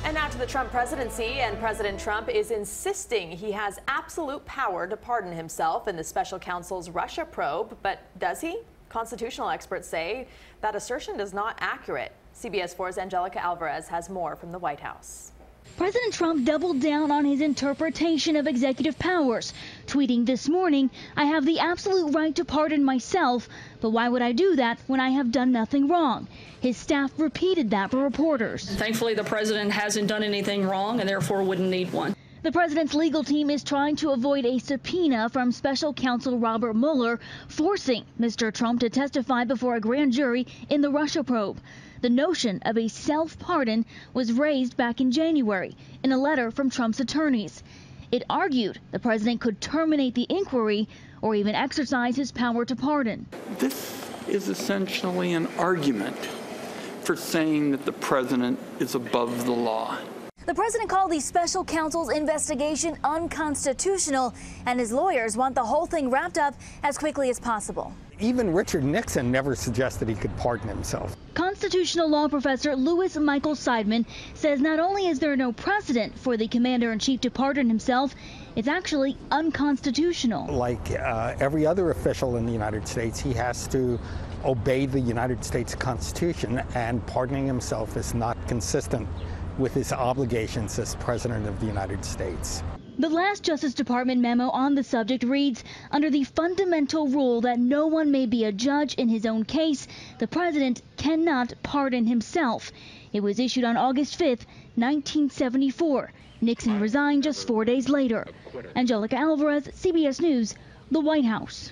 And now to the Trump presidency, and President Trump is insisting he has absolute power to pardon himself in the special counsel's Russia probe. But does he? Constitutional experts say that assertion is not accurate. CBS 4's Angelica Alvarez has more from the White House. President Trump doubled down on his interpretation of executive powers, tweeting this morning, "I have the absolute right to pardon myself, but why would I do that when I have done nothing wrong?" His staff repeated that for reporters. Thankfully, the president hasn't done anything wrong and therefore wouldn't need one. The president's legal team is trying to avoid a subpoena from special counsel Robert Mueller, forcing Mr. Trump to testify before a grand jury in the Russia probe. The notion of a self-pardon was raised back in January in a letter from Trump's attorneys. It argued the president could terminate the inquiry or even exercise his power to pardon. This is essentially an argument for saying that the president is above the law. The president called the special counsel's investigation unconstitutional, and his lawyers want the whole thing wrapped up as quickly as possible. Even Richard Nixon never suggested he could pardon himself. Constitutional law professor Louis Michael Seidman says not only is there no precedent for the commander-in-chief to pardon himself, it's actually unconstitutional. Like every other official in the United States, he has to obey the United States Constitution, and pardoning himself is not consistent with his obligations as President of the United States. The last Justice Department memo on the subject reads, under the fundamental rule that no one may be a judge in his own case, the president cannot pardon himself. It was issued on August 5th, 1974. Nixon resigned just 4 days later. Angelica Alvarez, CBS News, the White House.